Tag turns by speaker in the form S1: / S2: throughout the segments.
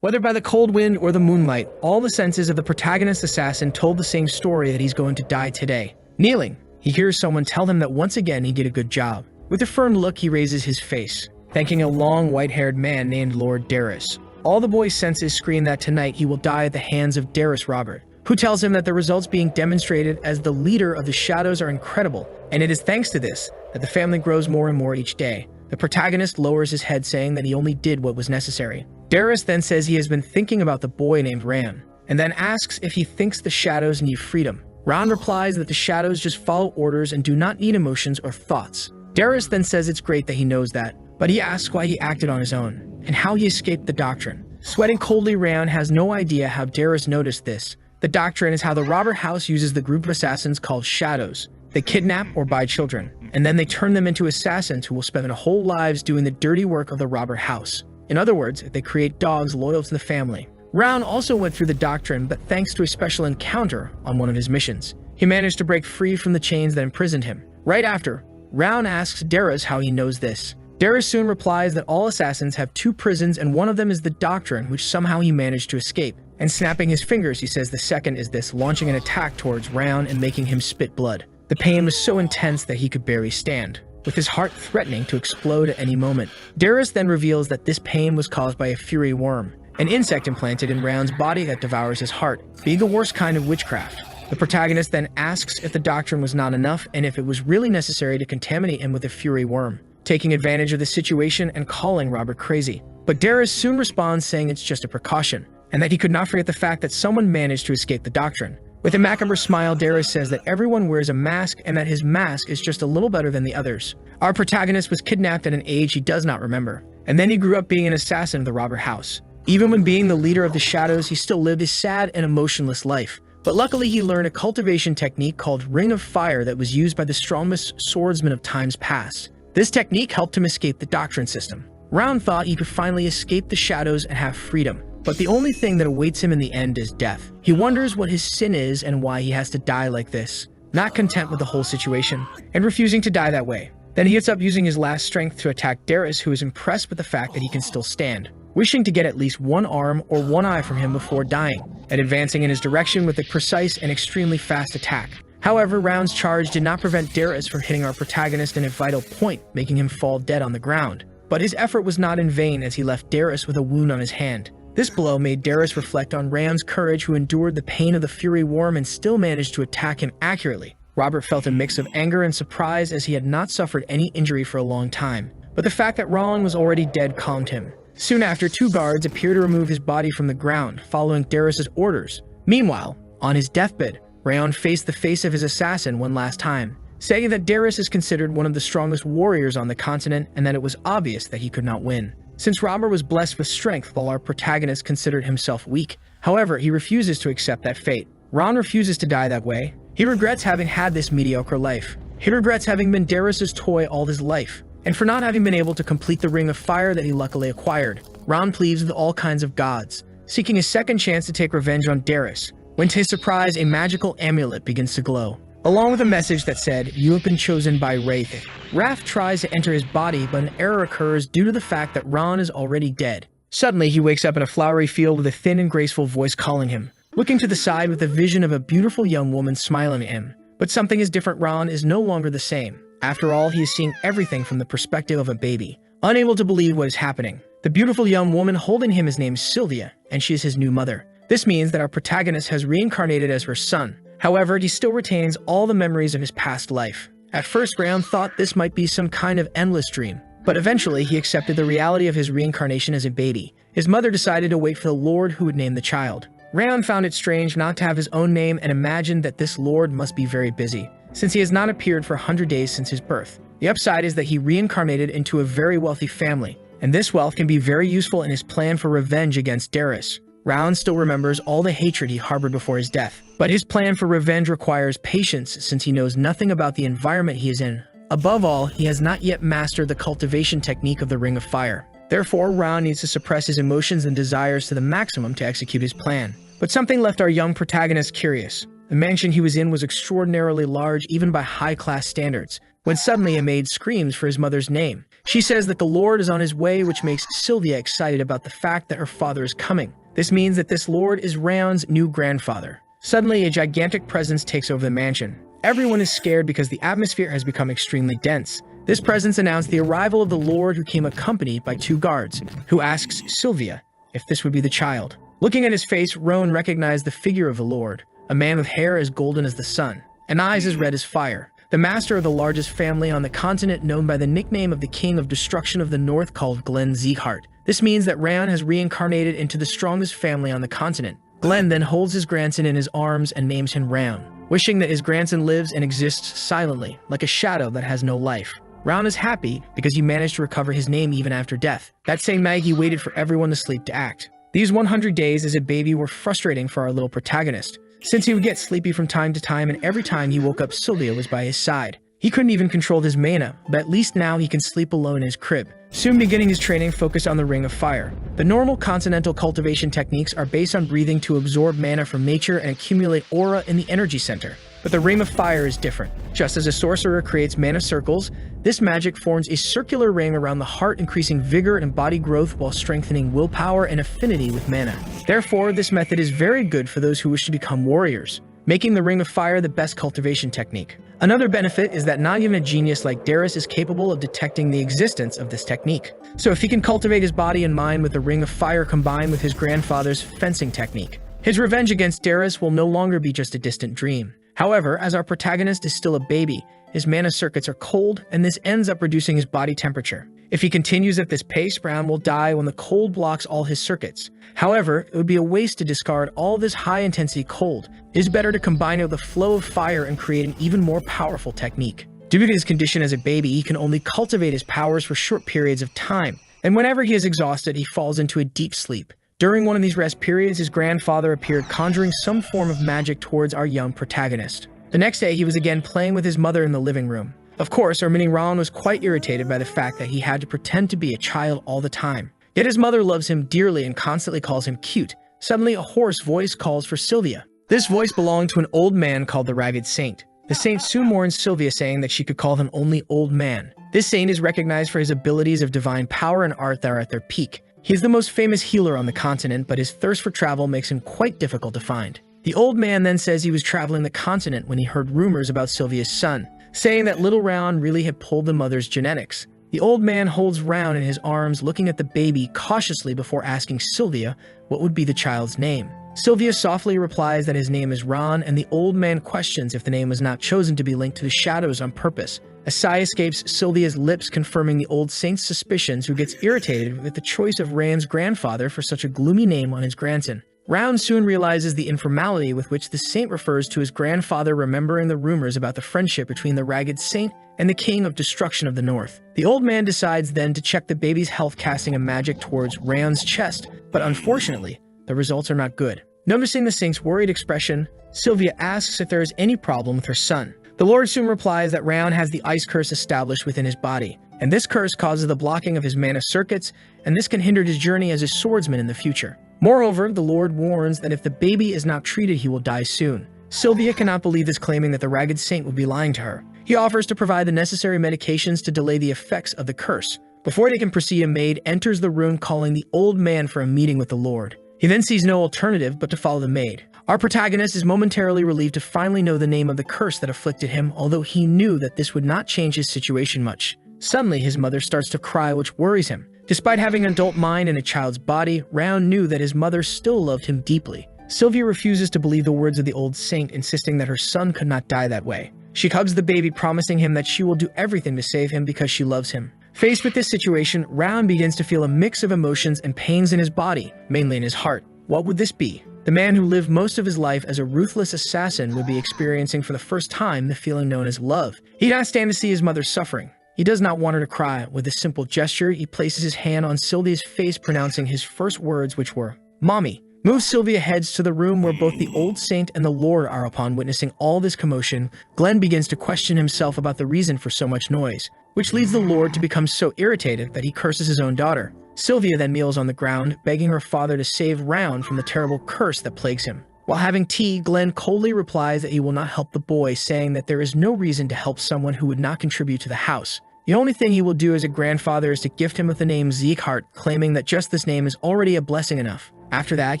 S1: Whether by the cold wind or the moonlight, all the senses of the protagonist assassin told the same story that he's going to die today. Kneeling, he hears someone tell him that once again he did a good job. With a firm look, he raises his face, thanking a long, white-haired man named Lord Darius. All the boy's senses scream that tonight he will die at the hands of Darius Robert, who tells him that the results being demonstrated as the leader of the shadows are incredible, and it is thanks to this that the family grows more and more each day. The protagonist lowers his head, saying that he only did what was necessary. Darius then says he has been thinking about the boy named Ran, and then asks if he thinks the shadows need freedom. Ran replies that the shadows just follow orders and do not need emotions or thoughts. Darius then says it's great that he knows that, but he asks why he acted on his own, and how he escaped the doctrine. Sweating coldly, Ran has no idea how Darius noticed this. The doctrine is how the robber house uses the group of assassins called shadows. They kidnap or buy children, and then they turn them into assassins who will spend their whole lives doing the dirty work of the robber house. In other words, they create dogs loyal to the family. Ran also went through the doctrine, but thanks to a special encounter on one of his missions, he managed to break free from the chains that imprisoned him. Right after, Ran asks Darius how he knows this. Darius soon replies that all assassins have two prisons and one of them is the doctrine, which somehow he managed to escape. And snapping his fingers, he says the second is this, launching an attack towards Ran and making him spit blood. The pain was so intense that he could barely stand, with his heart threatening to explode at any moment. Darius then reveals that this pain was caused by a fury worm, an insect implanted in Ran's body that devours his heart, being the worst kind of witchcraft. The protagonist then asks if the doctrine was not enough and if it was really necessary to contaminate him with a fury worm, taking advantage of the situation and calling Robert crazy. But Darius soon responds saying it's just a precaution, and that he could not forget the fact that someone managed to escape the doctrine. With a macabre smile, Darius says that everyone wears a mask and that his mask is just a little better than the others. Our protagonist was kidnapped at an age he does not remember, and then he grew up being an assassin of the robber house. Even when being the leader of the shadows, he still lived a sad and emotionless life. But luckily he learned a cultivation technique called Ring of Fire that was used by the strongest swordsman of times past. This technique helped him escape the doctrine system. Ran thought he could finally escape the shadows and have freedom. But the only thing that awaits him in the end is death. He wonders what his sin is and why he has to die like this, not content with the whole situation, and refusing to die that way. Then he gets up using his last strength to attack Darius, who is impressed with the fact that he can still stand, wishing to get at least one arm or one eye from him before dying, and advancing in his direction with a precise and extremely fast attack. However, Ran's charge did not prevent Darius from hitting our protagonist in a vital point, making him fall dead on the ground. But his effort was not in vain, as he left Darius with a wound on his hand. This blow made Darius reflect on Ran's courage, who endured the pain of the fury worm and still managed to attack him accurately. Robert felt a mix of anger and surprise, as he had not suffered any injury for a long time. But the fact that Ran was already dead calmed him. Soon after, two guards appear to remove his body from the ground, following Darius's orders. Meanwhile, on his deathbed, Ran faced the face of his assassin one last time, saying that Darius is considered one of the strongest warriors on the continent and that it was obvious that he could not win, since Robert was blessed with strength while our protagonist considered himself weak. However, he refuses to accept that fate. Ran refuses to die that way. He regrets having had this mediocre life. He regrets having been Darius's toy all his life, and for not having been able to complete the Ring of Fire that he luckily acquired. Ran pleads with all kinds of gods, seeking a second chance to take revenge on Darius, when to his surprise a magical amulet begins to glow, along with a message that said, "You have been chosen by Wraith." Raph tries to enter his body, but an error occurs due to the fact that Ran is already dead. Suddenly, he wakes up in a flowery field with a thin and graceful voice calling him, looking to the side with a vision of a beautiful young woman smiling at him. But something is different. Ran is no longer the same. After all, he is seeing everything from the perspective of a baby, unable to believe what is happening. The beautiful young woman holding him is named Sylvia, and she is his new mother. This means that our protagonist has reincarnated as her son. However, he still retains all the memories of his past life. At first, Ran thought this might be some kind of endless dream, but eventually he accepted the reality of his reincarnation as a baby. His mother decided to wait for the Lord who would name the child. Ran found it strange not to have his own name and imagined that this Lord must be very busy, since he has not appeared for 100 days since his birth. The upside is that he reincarnated into a very wealthy family, and this wealth can be very useful in his plan for revenge against Darius. Ran still remembers all the hatred he harbored before his death, but his plan for revenge requires patience since he knows nothing about the environment he is in. Above all, he has not yet mastered the cultivation technique of the Ring of Fire. Therefore, Ran needs to suppress his emotions and desires to the maximum to execute his plan. But something left our young protagonist curious. The mansion he was in was extraordinarily large even by high-class standards, when suddenly a maid screams for his mother's name. She says that the Lord is on his way, which makes Sylvia excited about the fact that her father is coming. This means that this Lord is Round's new grandfather. Suddenly, a gigantic presence takes over the mansion. Everyone is scared because the atmosphere has become extremely dense. This presence announced the arrival of the Lord, who came accompanied by 2 guards, who asks Sylvia if this would be the child. Looking at his face, Rowan recognized the figure of the Lord, a man with hair as golden as the sun, and eyes as red as fire. The master of the largest family on the continent, known by the nickname of the King of Destruction of the North, called Glenn Zeeghart. This means that Rowan has reincarnated into the strongest family on the continent. Glenn then holds his grandson in his arms and names him Rowan, wishing that his grandson lives and exists silently, like a shadow that has no life. Rowan is happy because he managed to recover his name even after death. That same night, he waited for everyone to sleep to act. These 100 days as a baby were frustrating for our little protagonist, since he would get sleepy from time to time, and every time he woke up, Sylvia was by his side. He couldn't even control his mana, but at least now he can sleep alone in his crib. Soon beginning his training focused on the Ring of Fire. The normal continental cultivation techniques are based on breathing to absorb mana from nature and accumulate aura in the energy center. But the Ring of Fire is different. Just as a sorcerer creates mana circles, this magic forms a circular ring around the heart, increasing vigor and body growth while strengthening willpower and affinity with mana. Therefore, this method is very good for those who wish to become warriors, making the Ring of Fire the best cultivation technique. Another benefit is that not even a genius like Darius is capable of detecting the existence of this technique. So if he can cultivate his body and mind with the Ring of Fire combined with his grandfather's fencing technique, his revenge against Darius will no longer be just a distant dream. However, as our protagonist is still a baby, his mana circuits are cold, and this ends up reducing his body temperature. If he continues at this pace, Brown will die when the cold blocks all his circuits. However, it would be a waste to discard all this high-intensity cold. It is better to combine it with a flow of fire and create an even more powerful technique. Due to his condition as a baby, he can only cultivate his powers for short periods of time, and whenever he is exhausted, he falls into a deep sleep. During one of these rest periods, his grandfather appeared conjuring some form of magic towards our young protagonist. The next day, he was again playing with his mother in the living room. Of course, our mini Ron was quite irritated by the fact that he had to pretend to be a child all the time. Yet his mother loves him dearly and constantly calls him cute. Suddenly, a hoarse voice calls for Sylvia. This voice belonged to an old man called the Ragged Saint. The saint soon warns Sylvia, saying that she could call him only Old Man. This saint is recognized for his abilities of divine power and art that are at their peak. He is the most famous healer on the continent, but his thirst for travel makes him quite difficult to find. The old man then says he was traveling the continent when he heard rumors about Sylvia's son, saying that little Round really had pulled the mother's genetics. The old man holds Round in his arms, looking at the baby cautiously before asking Sylvia what would be the child's name. Sylvia softly replies that his name is Ron, and the old man questions if the name was not chosen to be linked to the shadows on purpose. A sigh escapes Sylvia's lips, confirming the old saint's suspicions, who gets irritated with the choice of Rand's grandfather for such a gloomy name on his grandson. Round soon realizes the informality with which the saint refers to his grandfather, remembering the rumors about the friendship between the Ragged Saint and the King of Destruction of the North. The old man decides then to check the baby's health, casting a magic towards Round's chest, but unfortunately, the results are not good. Noticing the saint's worried expression, Sylvia asks if there is any problem with her son. The Lord soon replies that Round has the ice curse established within his body, and this curse causes the blocking of his mana circuits, and this can hinder his journey as a swordsman in the future. Moreover, the Lord warns that if the baby is not treated, he will die soon. Sylvia cannot believe this, claiming that the Ragged Saint would be lying to her. He offers to provide the necessary medications to delay the effects of the curse. Before they can proceed, a maid enters the room calling the old man for a meeting with the Lord. He then sees no alternative but to follow the maid. Our protagonist is momentarily relieved to finally know the name of the curse that afflicted him, although he knew that this would not change his situation much. Suddenly, his mother starts to cry, which worries him. Despite having an adult mind and a child's body, Round knew that his mother still loved him deeply. Sylvia refuses to believe the words of the old saint, insisting that her son could not die that way. She hugs the baby, promising him that she will do everything to save him because she loves him. Faced with this situation, Round begins to feel a mix of emotions and pains in his body, mainly in his heart. What would this be? The man who lived most of his life as a ruthless assassin would be experiencing for the first time the feeling known as love. He cannot stand to see his mother suffering. He does not want her to cry. With a simple gesture, he places his hand on Sylvia's face, pronouncing his first words, which were, "Mommy." Sylvia heads to the room where both the old saint and the Lord are. Upon witnessing all this commotion, Glenn begins to question himself about the reason for so much noise, which leads the Lord to become so irritated that he curses his own daughter. Sylvia then kneels on the ground, begging her father to save Round from the terrible curse that plagues him. While having tea, Glenn coldly replies that he will not help the boy, saying that there is no reason to help someone who would not contribute to the house. The only thing he will do as a grandfather is to gift him with the name Zekeheart, claiming that just this name is already a blessing enough. After that,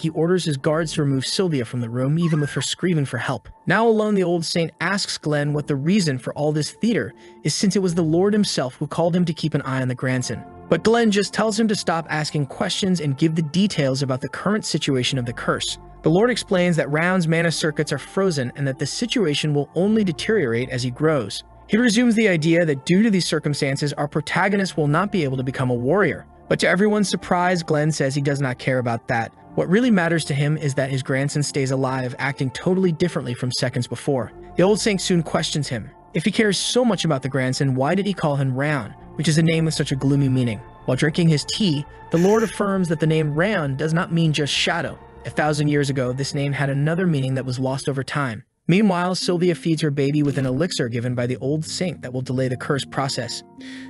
S1: he orders his guards to remove Sylvia from the room, even with her screaming for help. Now alone, the old saint asks Glenn what the reason for all this theater is, since it was the Lord himself who called him to keep an eye on the grandson. But Glenn just tells him to stop asking questions and give the details about the current situation of the curse. The Lord explains that Round's mana circuits are frozen and that the situation will only deteriorate as he grows. He resumes the idea that due to these circumstances, our protagonist will not be able to become a warrior. But to everyone's surprise, Glenn says he does not care about that. What really matters to him is that his grandson stays alive, acting totally differently from seconds before. The old saint soon questions him. If he cares so much about the grandson, why did he call him Round, which is a name with such a gloomy meaning? While drinking his tea, the Lord affirms that the name Round does not mean just shadow. 1,000 years ago, this name had another meaning that was lost over time. Meanwhile, Sylvia feeds her baby with an elixir given by the old saint that will delay the curse process.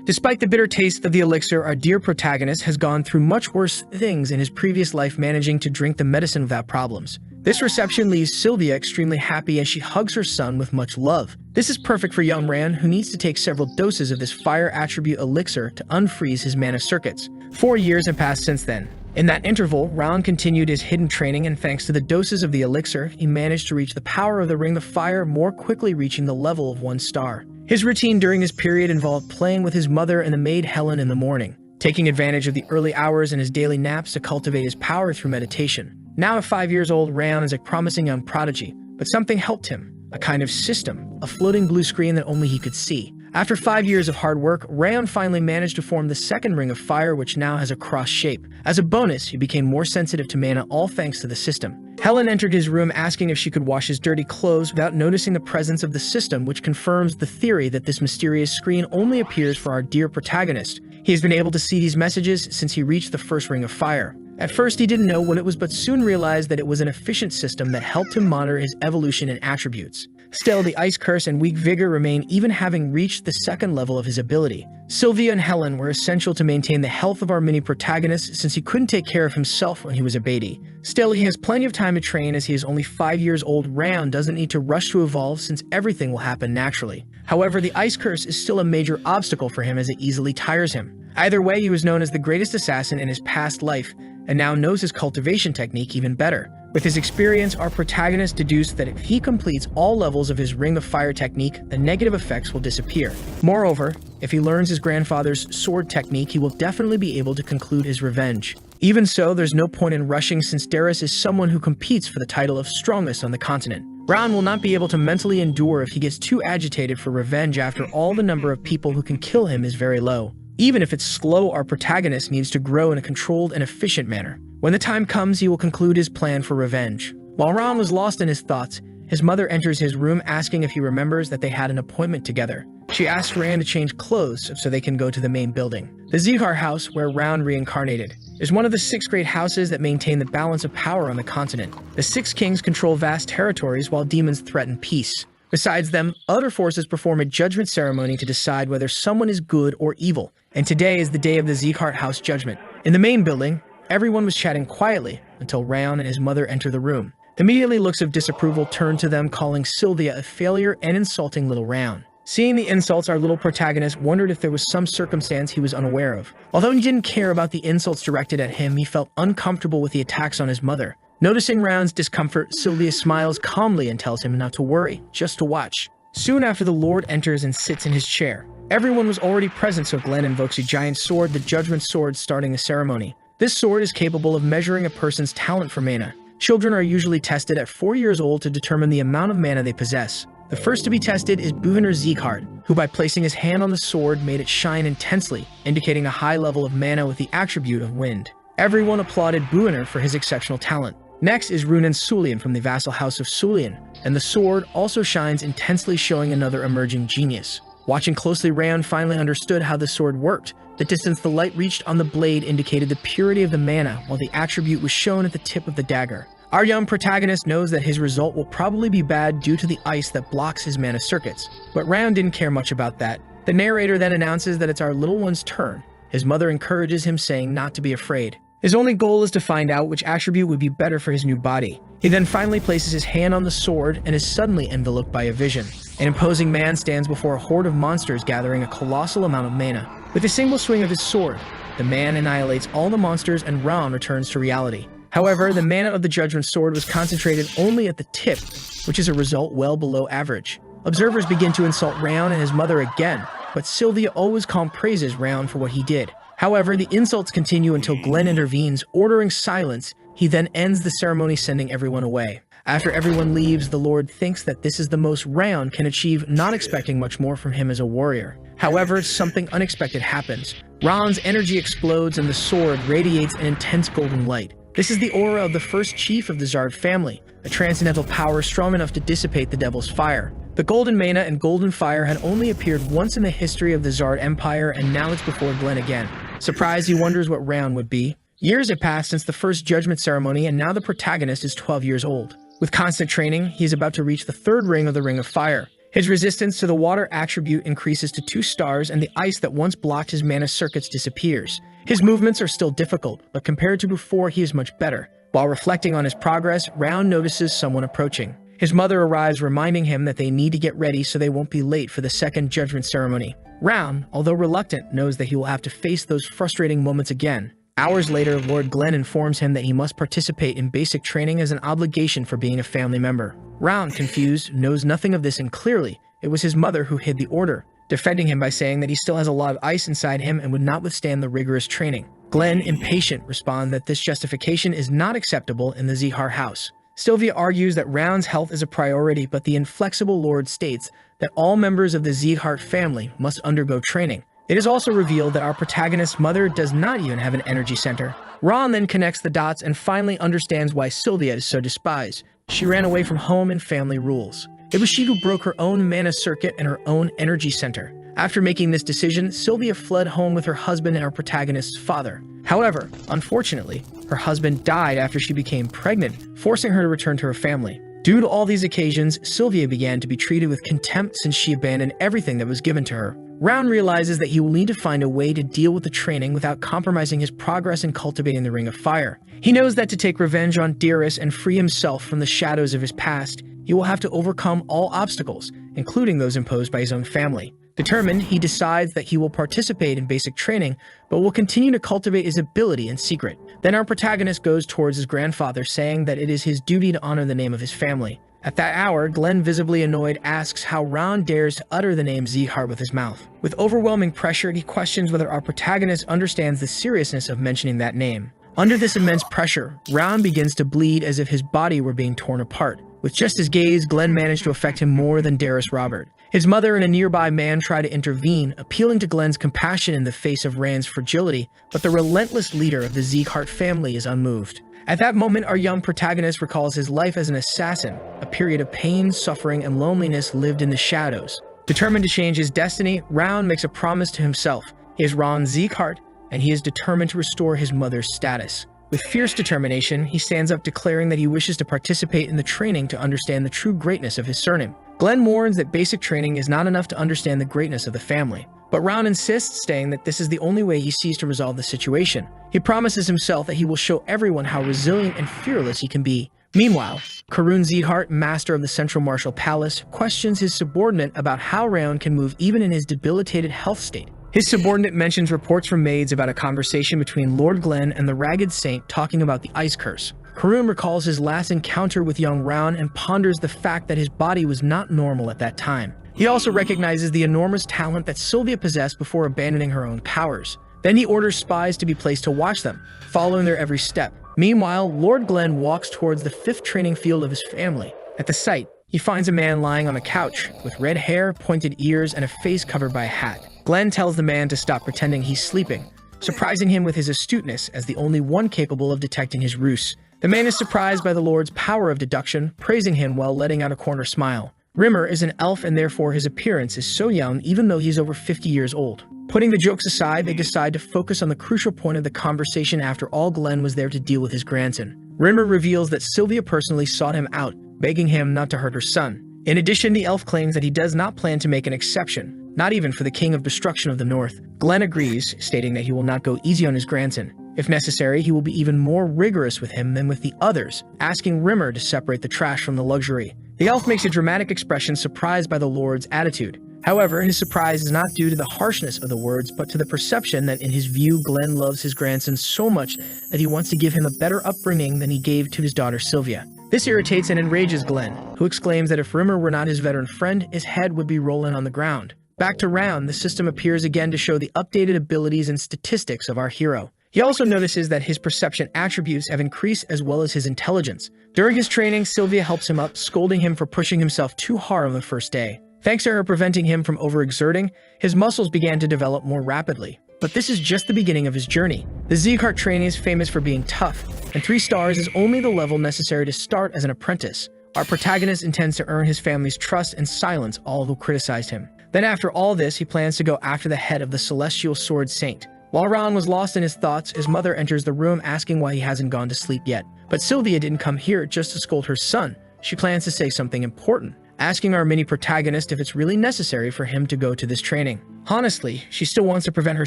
S1: Despite the bitter taste of the elixir, our dear protagonist has gone through much worse things in his previous life, managing to drink the medicine without problems. This reception leaves Sylvia extremely happy as she hugs her son with much love. This is perfect for young Rand, who needs to take several doses of this fire attribute elixir to unfreeze his mana circuits. 4 years have passed since then. In that interval, Round continued his hidden training, and thanks to the doses of the elixir, he managed to reach the power of the Ring of Fire, more quickly reaching the level of 1 star. His routine during this period involved playing with his mother and the maid Helen in the morning, taking advantage of the early hours and his daily naps to cultivate his power through meditation. Now at 5 years old, Round is a promising young prodigy, but something helped him, a kind of system, a floating blue screen that only he could see. After 5 years of hard work, Round finally managed to form the second Ring of Fire, which now has a cross shape. As a bonus, he became more sensitive to mana, all thanks to the system. Helen entered his room asking if she could wash his dirty clothes without noticing the presence of the system, which confirms the theory that this mysterious screen only appears for our dear protagonist. He has been able to see these messages since he reached the first Ring of Fire. At first, he didn't know what it was, but soon realized that it was an efficient system that helped him monitor his evolution and attributes. Still, the Ice Curse and Weak Vigor remain, even having reached the second level of his ability. Sylvia and Helen were essential to maintain the health of our mini-protagonist, since he couldn't take care of himself when he was a baby. Still, he has plenty of time to train, as he is only 5 years old. Round doesn't need to rush to evolve, since everything will happen naturally. However, the Ice Curse is still a major obstacle for him, as it easily tires him. Either way, he was known as the greatest assassin in his past life, and now knows his cultivation technique even better. With his experience, our protagonist deduced that if he completes all levels of his Ring of Fire technique, the negative effects will disappear. Moreover, if he learns his grandfather's sword technique, he will definitely be able to conclude his revenge. Even so, there's no point in rushing, since Darius is someone who competes for the title of strongest on the continent. Round will not be able to mentally endure if he gets too agitated for revenge, after all the number of people who can kill him is very low. Even if it's slow, our protagonist needs to grow in a controlled and efficient manner. When the time comes, he will conclude his plan for revenge. While Ron was lost in his thoughts, his mother enters his room asking if he remembers that they had an appointment together. She asks Rand to change clothes so they can go to the main building. The Zegar house, where Round reincarnated, is one of the 6 great houses that maintain the balance of power on the continent. The 6 kings control vast territories while demons threaten peace. Besides them, other forces perform a judgment ceremony to decide whether someone is good or evil, and today is the day of the Zegar house judgment. In the main building, everyone was chatting quietly until Round and his mother enter the room. Immediately, looks of disapproval turned to them, calling Sylvia a failure and insulting little Round. Seeing the insults, our little protagonist wondered if there was some circumstance he was unaware of. Although he didn't care about the insults directed at him, he felt uncomfortable with the attacks on his mother. Noticing Round's discomfort, Sylvia smiles calmly and tells him not to worry, just to watch. Soon after, the Lord enters and sits in his chair. Everyone was already present, so Glenn invokes a giant sword, the Judgment Sword, starting the ceremony. This sword is capable of measuring a person's talent for mana. Children are usually tested at 4 years old to determine the amount of mana they possess. The first to be tested is Buhner Zeekhard, who by placing his hand on the sword made it shine intensely, indicating a high level of mana with the attribute of wind. Everyone applauded Buhner for his exceptional talent. Next is Runan Sulian from the vassal house of Sulian, and the sword also shines intensely, showing another emerging genius. Watching closely, Round finally understood how the sword worked. The distance the light reached on the blade indicated the purity of the mana, while the attribute was shown at the tip of the dagger. Our young protagonist knows that his result will probably be bad due to the ice that blocks his mana circuits, but Round didn't care much about that. The narrator then announces that it's our little one's turn. His mother encourages him, saying not to be afraid. His only goal is to find out which attribute would be better for his new body. He then finally places his hand on the sword and is suddenly enveloped by a vision. An imposing man stands before a horde of monsters gathering a colossal amount of mana. With a single swing of his sword, the man annihilates all the monsters and Ran returns to reality. However, the mana of the Judgment Sword was concentrated only at the tip, which is a result well below average. Observers begin to insult Ran and his mother again, but Sylvia always calm praises Ran for what he did. However, the insults continue until Glenn intervenes, ordering silence. He then ends the ceremony, sending everyone away. After everyone leaves, the Lord thinks that this is the most Ran can achieve, not expecting much more from him as a warrior. However, something unexpected happens. Ran's energy explodes and the sword radiates an intense golden light. This is the aura of the first chief of the Zard family, a transcendental power strong enough to dissipate the devil's fire. The golden mana and golden fire had only appeared once in the history of the Zard Empire, and now it's before Glenn again. Surprised, he wonders what Ran would be. Years have passed since the first judgment ceremony, and now the protagonist is 12 years old. With constant training, he is about to reach the third ring of the Ring of Fire. His resistance to the water attribute increases to 2 stars, and the ice that once blocked his mana circuits disappears. His movements are still difficult, but compared to before, he is much better. While reflecting on his progress, Ran notices someone approaching. His mother arrives, reminding him that they need to get ready so they won't be late for the second judgment ceremony. Ran, although reluctant, knows that he will have to face those frustrating moments again. Hours later, Lord Glenn informs him that he must participate in basic training as an obligation for being a family member. Ran, confused, knows nothing of this, and clearly, it was his mother who hid the order, defending him by saying that he still has a lot of ice inside him and would not withstand the rigorous training. Glenn, impatient, responds that this justification is not acceptable in the Zihar house. Sylvia argues that Ran's health is a priority, but the inflexible Lord states that all members of the Zihar family must undergo training. It is also revealed that our protagonist's mother does not even have an energy center. Ran then connects the dots and finally understands why Sylvia is so despised. She ran away from home and family rules. It was she who broke her own mana circuit and her own energy center. After making this decision, Sylvia fled home with her husband and our protagonist's father. However, unfortunately, her husband died after she became pregnant, forcing her to return to her family. Due to all these occasions, Sylvia began to be treated with contempt since she abandoned everything that was given to her. Ran realizes that he will need to find a way to deal with the training without compromising his progress in cultivating the Ring of Fire. He knows that to take revenge on Dearest and free himself from the shadows of his past, he will have to overcome all obstacles, including those imposed by his own family. Determined, he decides that he will participate in basic training, but will continue to cultivate his ability in secret. Then our protagonist goes towards his grandfather, saying that it is his duty to honor the name of his family. At that hour, Glenn, visibly annoyed, asks how Ran dares to utter the name Zihar with his mouth. With overwhelming pressure, he questions whether our protagonist understands the seriousness of mentioning that name. Under this immense pressure, Ran begins to bleed as if his body were being torn apart. With just his gaze, Glenn managed to affect him more than Darius Robert. His mother and a nearby man try to intervene, appealing to Glenn's compassion in the face of Ran's fragility, but the relentless leader of the Zieghart family is unmoved. At that moment, our young protagonist recalls his life as an assassin, a period of pain, suffering, and loneliness lived in the shadows. Determined to change his destiny, Ran makes a promise to himself. He is Ran Zieghart, and he is determined to restore his mother's status. With fierce determination, he stands up, declaring that he wishes to participate in the training to understand the true greatness of his surname. Glenn warns that basic training is not enough to understand the greatness of the family. But Ran insists, saying that this is the only way he sees to resolve the situation. He promises himself that he will show everyone how resilient and fearless he can be. Meanwhile, Karun Zieghart, master of the Central Martial Palace, questions his subordinate about how Ran can move even in his debilitated health state. His subordinate mentions reports from maids about a conversation between Lord Glenn and the Ragged Saint talking about the Ice Curse. Karun recalls his last encounter with young Ran and ponders the fact that his body was not normal at that time. He also recognizes the enormous talent that Sylvia possessed before abandoning her own powers. Then he orders spies to be placed to watch them, following their every step. Meanwhile, Lord Glenn walks towards the 5th training field of his family. At the site, he finds a man lying on a couch, with red hair, pointed ears, and a face covered by a hat. Glenn tells the man to stop pretending he's sleeping, surprising him with his astuteness as the only one capable of detecting his ruse. The man is surprised by the Lord's power of deduction, praising him while letting out a corner smile. Rimmer is an elf, and therefore his appearance is so young even though he's over 50 years old. Putting the jokes aside, they decide to focus on the crucial point of the conversation. After all, Glenn was there to deal with his grandson. Rimmer reveals that Sylvia personally sought him out, begging him not to hurt her son. In addition, the elf claims that he does not plan to make an exception, not even for the King of Destruction of the North. Glenn agrees, stating that he will not go easy on his grandson. If necessary, he will be even more rigorous with him than with the others, asking Rimmer to separate the trash from the luxury. The elf makes a dramatic expression surprised by the Lord's attitude. However, his surprise is not due to the harshness of the words, but to the perception that in his view, Glenn loves his grandson so much that he wants to give him a better upbringing than he gave to his daughter Sylvia. This irritates and enrages Glenn, who exclaims that if Rimmer were not his veteran friend, his head would be rolling on the ground. Back to Round, the system appears again to show the updated abilities and statistics of our hero. He also notices that his perception attributes have increased as well as his intelligence. During his training, Sylvia helps him up, scolding him for pushing himself too hard on the first day. Thanks to her preventing him from overexerting, his muscles began to develop more rapidly. But this is just the beginning of his journey. The Zeekhart trainee is famous for being tough, and 3 stars is only the level necessary to start as an apprentice. Our protagonist intends to earn his family's trust and silence all who criticized him. Then after all this, he plans to go after the head of the Celestial Sword Saint. While Ron was lost in his thoughts, his mother enters the room asking why he hasn't gone to sleep yet. But Sylvia didn't come here just to scold her son. She plans to say something important, asking our mini protagonist if it's really necessary for him to go to this training. Honestly, she still wants to prevent her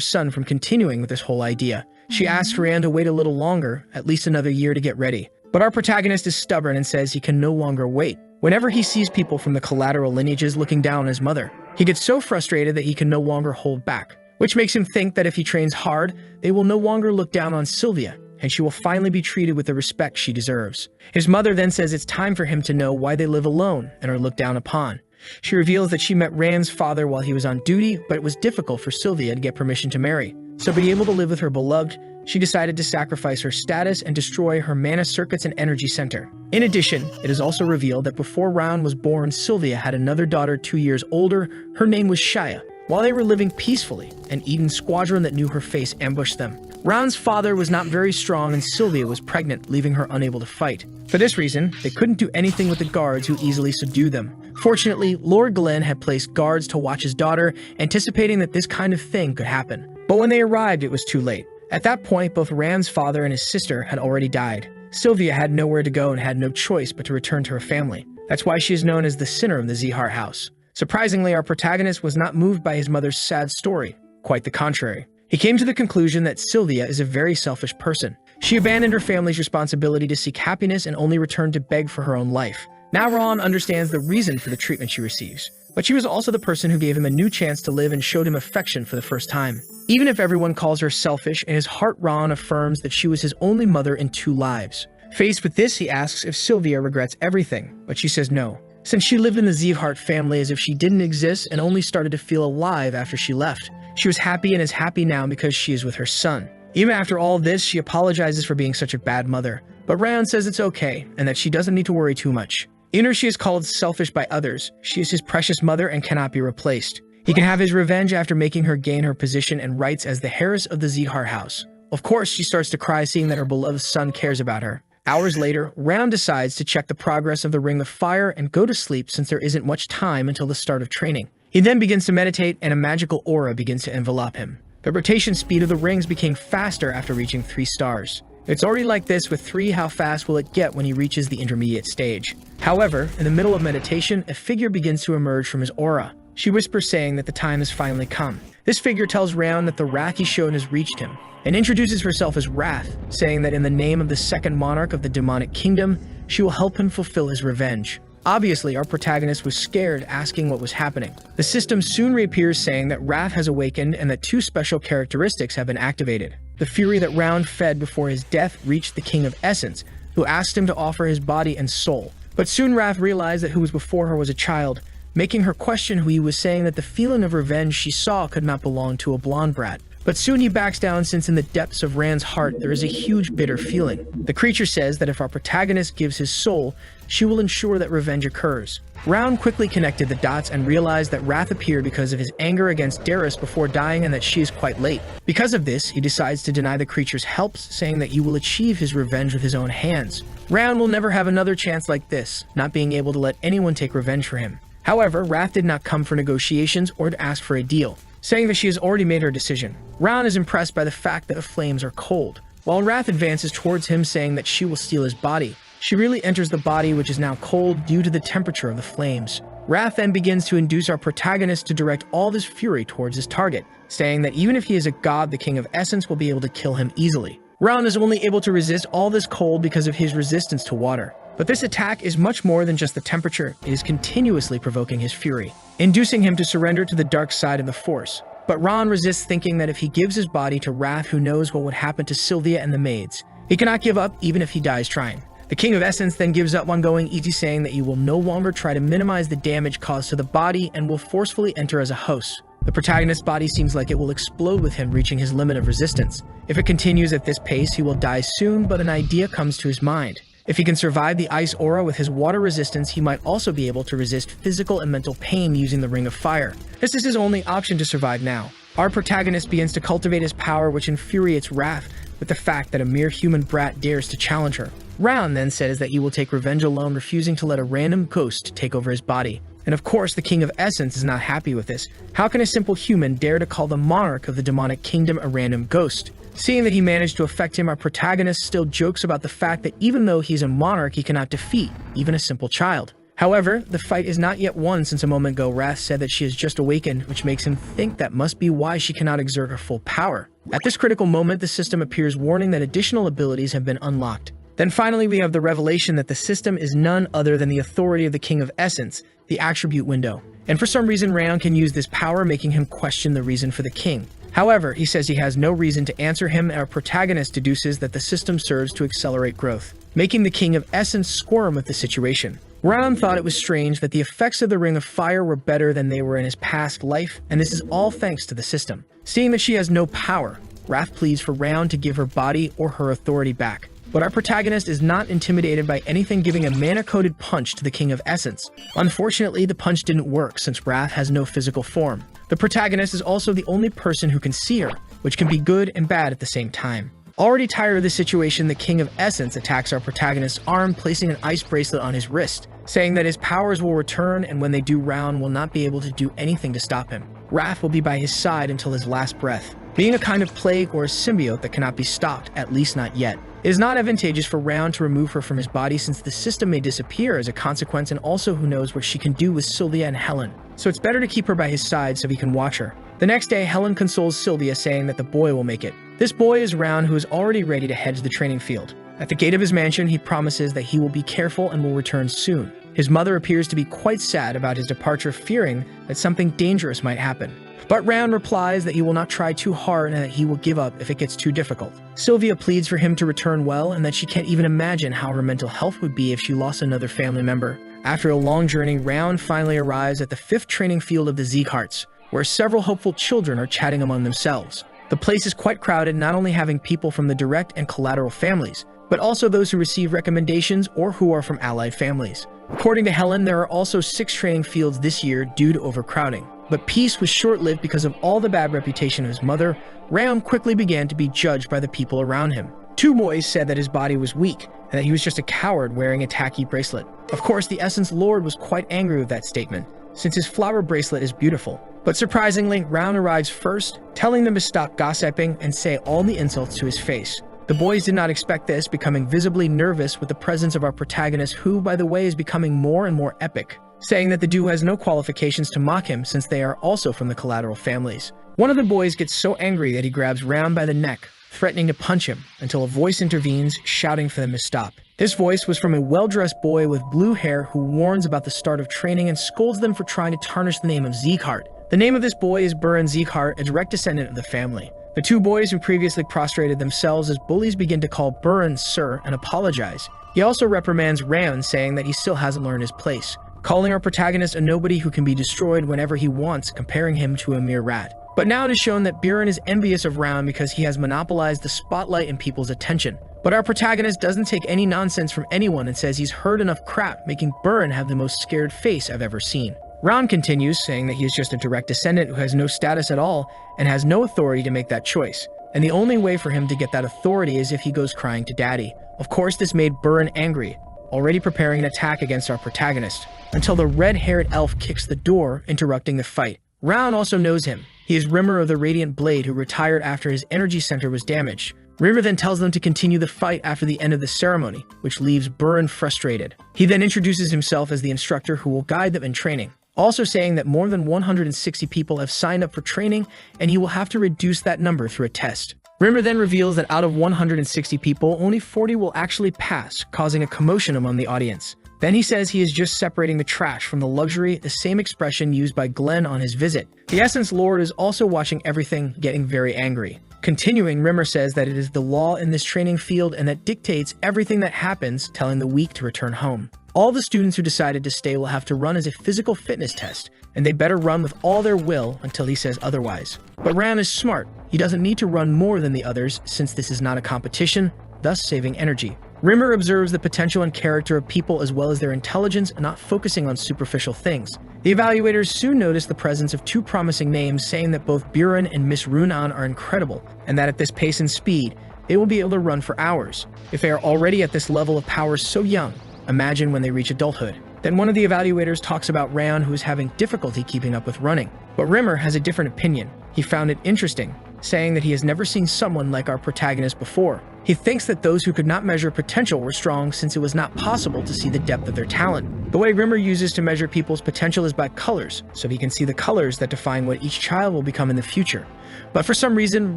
S1: son from continuing with this whole idea. She asks Rand to wait a little longer, at least another year to get ready. But our protagonist is stubborn and says he can no longer wait. Whenever he sees people from the collateral lineages looking down on his mother, he gets so frustrated that he can no longer hold back, which makes him think that if he trains hard, they will no longer look down on Sylvia, and she will finally be treated with the respect she deserves. His mother then says it's time for him to know why they live alone and are looked down upon. She reveals that she met Rand's father while he was on duty, but it was difficult for Sylvia to get permission to marry. So being able to live with her beloved, she decided to sacrifice her status and destroy her mana circuits and energy center. In addition, it is also revealed that before Round was born, Sylvia had another daughter 2 years older. Her name was Shia. While they were living peacefully, an Eden squadron that knew her face ambushed them. Round's father was not very strong and Sylvia was pregnant, leaving her unable to fight. For this reason, they couldn't do anything with the guards who easily subdued them. Fortunately, Lord Glenn had placed guards to watch his daughter, anticipating that this kind of thing could happen. But when they arrived, it was too late. At that point, both Rand's father and his sister had already died. Sylvia had nowhere to go and had no choice but to return to her family. That's why she is known as the sinner of the Zeekhart house. Surprisingly, our protagonist was not moved by his mother's sad story. Quite the contrary. He came to the conclusion that Sylvia is a very selfish person. She abandoned her family's responsibility to seek happiness and only returned to beg for her own life. Now Ron understands the reason for the treatment she receives, but she was also the person who gave him a new chance to live and showed him affection for the first time. Even if everyone calls her selfish, in his heart Ron affirms that she was his only mother in 2 lives. Faced with this, he asks if Sylvia regrets everything, but she says no, since she lived in the Zeekhart family as if she didn't exist and only started to feel alive after she left. She was happy and is happy now because she is with her son. Even after all this, she apologizes for being such a bad mother, but Rand says it's okay and that she doesn't need to worry too much. Even if she is called selfish by others, she is his precious mother and cannot be replaced. He can have his revenge after making her gain her position and rights as the heiress of the Zeekhart house. Of course, she starts to cry seeing that her beloved son cares about her. Hours later, Round decides to check the progress of the Ring of Fire and go to sleep since there isn't much time until the start of training. He then begins to meditate and a magical aura begins to envelop him. The rotation speed of the rings became faster after reaching 3 stars. It's already like this with 3, how fast will it get when he reaches the intermediate stage? However, in the middle of meditation, a figure begins to emerge from his aura. She whispers saying that the time has finally come. This figure tells Round that the wrath he's shown has reached him, and introduces herself as Wrath, saying that in the name of the second monarch of the demonic kingdom, she will help him fulfill his revenge. Obviously, our protagonist was scared, asking what was happening. The system soon reappears saying that Wrath has awakened and that 2 special characteristics have been activated. The fury that Round fed before his death reached the King of Essence, who asked him to offer his body and soul. But soon Wrath realized that who was before her was a child, making her question who he was, saying that the feeling of revenge she saw could not belong to a blonde brat. But soon he backs down since in the depths of Rand's heart there is a huge bitter feeling. The creature says that if our protagonist gives his soul, she will ensure that revenge occurs. Round quickly connected the dots and realized that Wrath appeared because of his anger against Darius before dying and that she is quite late. Because of this, he decides to deny the creature's help, saying that he will achieve his revenge with his own hands. Round will never have another chance like this, not being able to let anyone take revenge for him. However, Wrath did not come for negotiations or to ask for a deal, saying that she has already made her decision. Round is impressed by the fact that the flames are cold, while Wrath advances towards him saying that she will steal his body. She really enters the body, which is now cold due to the temperature of the flames. Wrath then begins to induce our protagonist to direct all this fury towards his target, saying that even if he is a god, the King of Essence will be able to kill him easily. Round is only able to resist all this cold because of his resistance to water. But this attack is much more than just the temperature. It is continuously provoking his fury, inducing him to surrender to the dark side of the Force. But Ron resists, thinking that if he gives his body to Wrath, who knows what would happen to Sylvia and the maids. He cannot give up even if he dies trying. The King of Essence then gives up on going easy, saying that he will no longer try to minimize the damage caused to the body and will forcefully enter as a host. The protagonist's body seems like it will explode with him reaching his limit of resistance. If it continues at this pace, he will die soon, but an idea comes to his mind. If he can survive the ice aura with his water resistance, he might also be able to resist physical and mental pain using the Ring of Fire. This is his only option to survive now. Our protagonist begins to cultivate his power, which infuriates Wrath with the fact that a mere human brat dares to challenge her. Round then says that he will take revenge alone, refusing to let a random ghost take over his body. And of course, the King of Essence is not happy with this. How can a simple human dare to call the monarch of the demonic kingdom a random ghost? Seeing that he managed to affect him, our protagonist still jokes about the fact that even though he's a monarch, he cannot defeat even a simple child. However, the fight is not yet won, since a moment ago Wrath said that she has just awakened, which makes him think that must be why she cannot exert her full power. At this critical moment, the system appears, warning that additional abilities have been unlocked. Then finally, we have the revelation that the system is none other than the authority of the King of Essence, the attribute window. And for some reason, Rayon can use this power, making him question the reason for the king. However, he says he has no reason to answer him, and our protagonist deduces that the system serves to accelerate growth, making the King of Essence squirm with the situation. Rayon thought it was strange that the effects of the Ring of Fire were better than they were in his past life, and this is all thanks to the system. Seeing that she has no power, Wrath pleads for Rayon to give her body or her authority back. But our protagonist is not intimidated by anything, giving a mana-coded punch to the King of Essence. Unfortunately, the punch didn't work since Wrath has no physical form. The protagonist is also the only person who can see her, which can be good and bad at the same time. Already tired of the situation, the King of Essence attacks our protagonist's arm, placing an ice bracelet on his wrist, saying that his powers will return, and when they do, Round will not be able to do anything to stop him. Wrath will be by his side until his last breath, being a kind of plague or a symbiote that cannot be stopped, at least not yet. It is not advantageous for Round to remove her from his body, since the system may disappear as a consequence, and also who knows what she can do with Sylvia and Helen. So it's better to keep her by his side so he can watch her. The next day, Helen consoles Sylvia, saying that the boy will make it. This boy is Round, who is already ready to head to the training field. At the gate of his mansion, he promises that he will be careful and will return soon. His mother appears to be quite sad about his departure, fearing that something dangerous might happen. But Round replies that he will not try too hard and that he will give up if it gets too difficult. Sylvia pleads for him to return well, and that she can't even imagine how her mental health would be if she lost another family member. After a long journey, Round finally arrives at the 5th training field of the Zeekharts, where several hopeful children are chatting among themselves. The place is quite crowded, not only having people from the direct and collateral families, but also those who receive recommendations or who are from allied families. According to Helen, there are also 6 training fields this year due to overcrowding. But peace was short-lived because of all the bad reputation of his mother. Rayon quickly began to be judged by the people around him. 2 boys said that his body was weak, and that he was just a coward wearing a tacky bracelet. Of course, the Essence Lord was quite angry with that statement, since his flower bracelet is beautiful. But surprisingly, Round arrives first, telling them to stop gossiping and say all the insults to his face. The boys did not expect this, becoming visibly nervous with the presence of our protagonist, who, by the way, is becoming more and more epic, saying that the duo has no qualifications to mock him since they are also from the collateral families. One of the boys gets so angry that he grabs Round by the neck, threatening to punch him, until a voice intervenes, shouting for them to stop. This voice was from a well-dressed boy with blue hair who warns about the start of training and scolds them for trying to tarnish the name of Zeekhart. The name of this boy is Buren Zeekhart, a direct descendant of the family. The 2 boys who previously prostrated themselves as bullies begin to call Buren sir and apologize. He also reprimands Rayon, saying that he still hasn't learned his place, calling our protagonist a nobody who can be destroyed whenever he wants, comparing him to a mere rat. But now it is shown that Buren is envious of Round because he has monopolized the spotlight and people's attention. But our protagonist doesn't take any nonsense from anyone and says he's heard enough crap, making Buren have the most scared face I've ever seen. Round continues, saying that he is just a direct descendant who has no status at all and has no authority to make that choice. And the only way for him to get that authority is if he goes crying to Daddy. Of course, this made Buren angry, already preparing an attack against our protagonist, until the red-haired elf kicks the door, interrupting the fight. Round also knows him. He is Rimmer of the Radiant Blade, who retired after his energy center was damaged. Rimmer then tells them to continue the fight after the end of the ceremony, which leaves Buren frustrated. He then introduces himself as the instructor who will guide them in training, also saying that more than 160 people have signed up for training and he will have to reduce that number through a test. Rimmer then reveals that out of 160 people, only 40 will actually pass, causing a commotion among the audience. Then he says he is just separating the trash from the luxury, the same expression used by Glenn on his visit. The Essence Lord is also watching everything, getting very angry. Continuing, Rimmer says that it is the law in this training field and that dictates everything that happens, telling the weak to return home. All the students who decided to stay will have to run as a physical fitness test, and they better run with all their will until he says otherwise. But Ran is smart. He doesn't need to run more than the others since this is not a competition, thus saving energy. Rimmer observes the potential and character of people as well as their intelligence, not focusing on superficial things. The evaluators soon notice the presence of two promising names, saying that both Buren and Miss Runan are incredible, and that at this pace and speed, they will be able to run for hours. If they are already at this level of power so young, imagine when they reach adulthood. Then one of the evaluators talks about Rayon, who is having difficulty keeping up with running. But Rimmer has a different opinion. He found it interesting, saying that he has never seen someone like our protagonist before. He thinks that those who could not measure potential were strong since it was not possible to see the depth of their talent. The way Rimmer uses to measure people's potential is by colors, so he can see the colors that define what each child will become in the future. But for some reason,